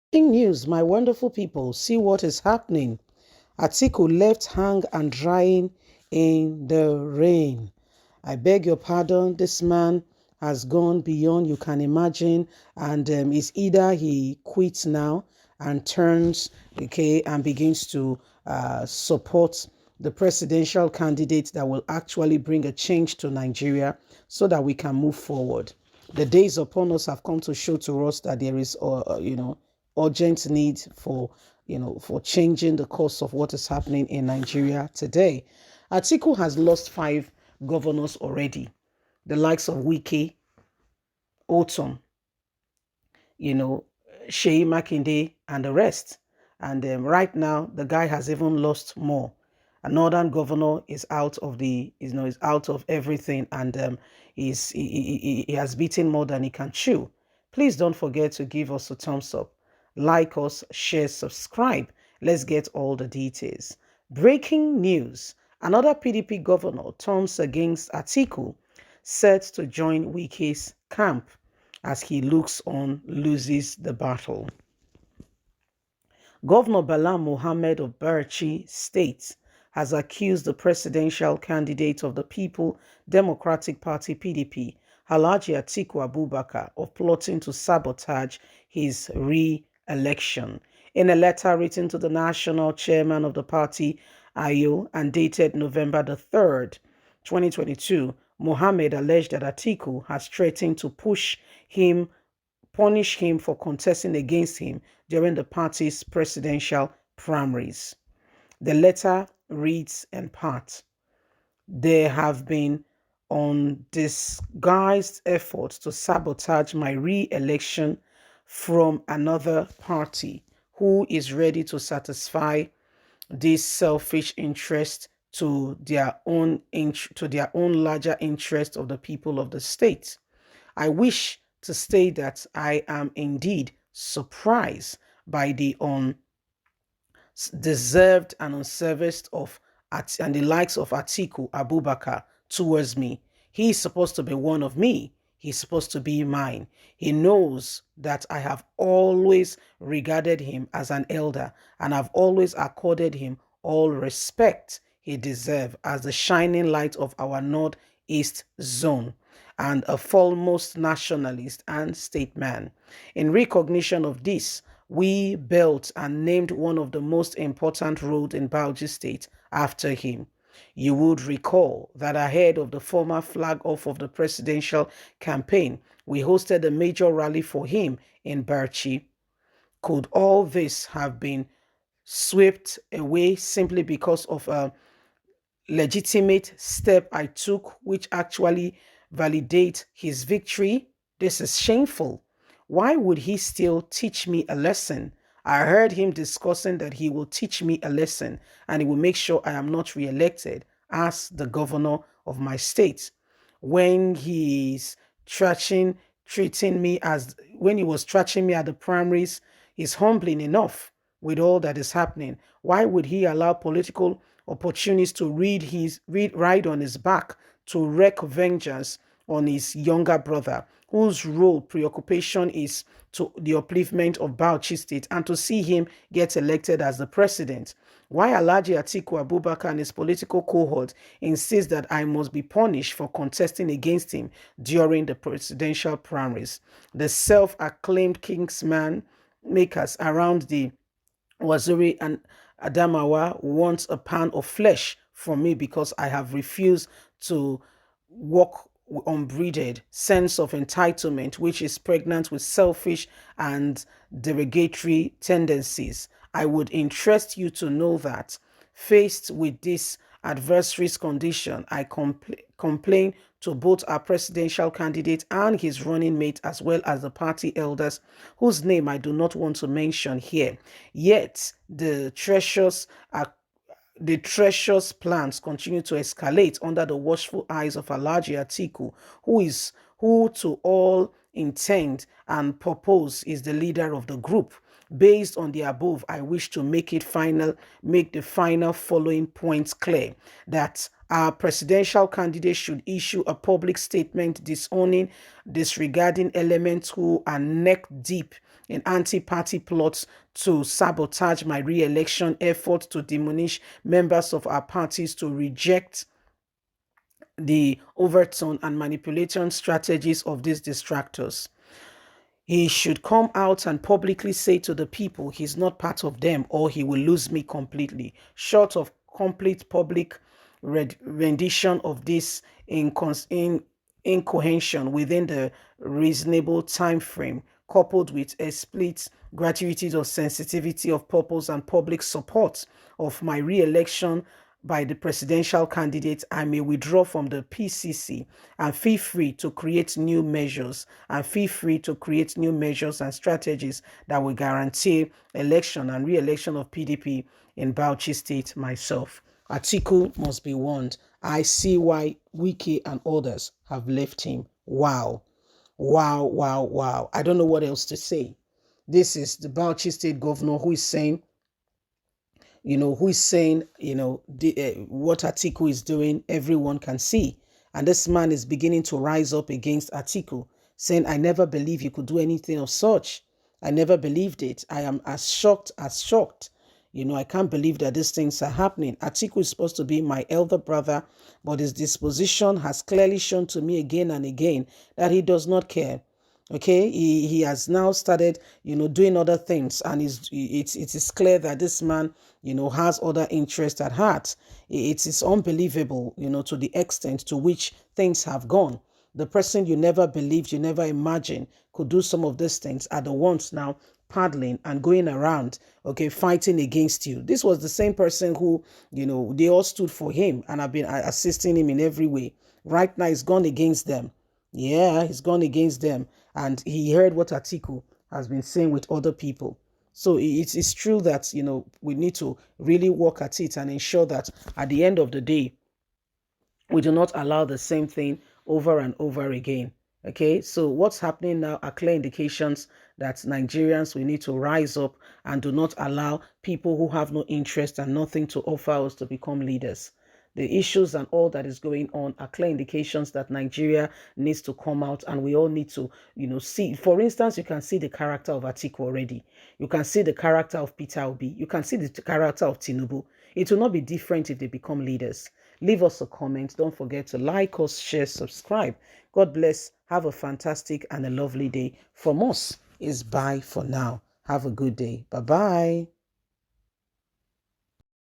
Breaking news, my wonderful people, see what is happening. Atiku left hang and drying in the rain. I beg your pardon, this man has gone beyond you can imagine, and it's either he quits now and turns, okay, and begins to support the presidential candidate that will actually bring a change to Nigeria so that we can move forward. The days upon us have come to show to us that there is, urgent need for, for changing the course of what is happening in Nigeria today. Atiku has lost 5 governors already, the likes of Wike, Autumn, you know, Shea Makinde, and the rest. And right now, the guy has even lost more. A northern governor is out of is out of everything, and he has beaten more than he can chew. Please don't forget to give us a thumbs up, like us, share, subscribe. Let's get all the details. Breaking news: another PDP governor turns against Atiku, set to join Wike's camp as he looks on, loses the battle. Governor Bala Mohammed of Bauchi State has accused the presidential candidate of the People Democratic Party (PDP), Alhaji Atiku Abubakar, of plotting to sabotage his re-election. In a letter written to the national chairman of the party, Ayo, and dated November the 3rd, 2022, Mohammed alleged that Atiku has threatened to punish him for contesting against him during the party's presidential primaries. The letter reads in part: there have been undisguised efforts to sabotage my re-election from another party who is ready to satisfy this selfish interest to their own larger interest of the people of the state. I wish to state that I am indeed surprised by the undeserved and unserviced of and the likes of Atiku Abubakar towards me. He is supposed to be one of me. He's supposed to be mine. He knows that I have always regarded him as an elder, and I've always accorded him all respect he deserves as the shining light of our Northeast zone and a foremost nationalist and statesman. In recognition of this, we built and named one of the most important roads in Bauchi State after him. You would recall that ahead of the former flag off of the presidential campaign, we hosted a major rally for him in Bauchi. Could all this have been swept away simply because of a legitimate step I took, which actually validate his victory? This is shameful. Why would he still teach me a lesson? I heard him discussing that he will teach me a lesson and he will make sure I am not re-elected as the governor of my state. When he's treating me as when he was trashing me at the primaries is humbling enough with all that is happening. Why would he allow political opportunists to ride on his back to wreak vengeance on his younger brother, whose role preoccupation is to the upliftment of Bauchi State, and to see him get elected as the president? Why Alhaji Atiku Abubakar and his political cohort insist that I must be punished for contesting against him during the presidential primaries? The self-acclaimed kingsman makers around the Waziri and Adamawa want a pound of flesh from me because I have refused to walk unbridled sense of entitlement, which is pregnant with selfish and derogatory tendencies. I would interest you to know that, faced with this adversary's condition, I complain to both our presidential candidate and his running mate, as well as the party elders, whose name I do not want to mention here. Yet the treacherous plans continue to escalate under the watchful eyes of Alhaji Atiku, who to all intent and purpose is the leader of the group. Based on the above, I wish to make the final following points clear: that our presidential candidate should issue a public statement disregarding elements who are neck deep in anti-party plots to sabotage my re-election efforts, to demolish members of our parties, to reject the overtone and manipulation strategies of these distractors. He should come out and publicly say to the people he's not part of them, or he will lose me completely. Short of complete public rendition of this incohesion within the reasonable time frame, coupled with a split gratuities of sensitivity of purpose and public support of my re-election by the presidential candidate, I may withdraw from the PCC and feel free to create new measures and strategies that will guarantee election and re-election of PDP in Bauchi State myself. Atiku must be warned. I see why Wike and others have left him. Wow. Wow, wow, wow. I don't know what else to say. This is the Bauchi State governor who is saying, what Atiku is doing, everyone can see. And this man is beginning to rise up against Atiku, saying, I never believed you could do anything of such. I never believed it. I am as shocked as shocked. I can't believe that these things are happening. Atiku is supposed to be my elder brother, but his disposition has clearly shown to me again and again that he does not care. Okay, he has now started, doing other things, and it is clear that this man, has other interests at heart. It is unbelievable, to the extent to which things have gone. The person you never believed, you never imagined could do some of these things are the ones now paddling and going around, okay, fighting against you. This was the same person who, they all stood for him and have been assisting him in every way. Right now, he's gone against them. Yeah, he's gone against them. And he heard what Atiku has been saying with other people. So it's true that, we need to really work at it and ensure that at the end of the day, we do not allow the same thing over and over again. Okay, so what's happening now are clear indications that Nigerians, we need to rise up and do not allow people who have no interest and nothing to offer us to become leaders. The issues and all that is going on are clear indications that Nigeria needs to come out, and we all need to, see. For instance, you can see the character of Atiku already. You can see the character of Peter Obi. You can see the character of Tinubu. It will not be different if they become leaders. Leave us a comment. Don't forget to like us, share, subscribe. God bless. Have a fantastic and a lovely day. From us is bye for now. Have a good day. Bye-bye.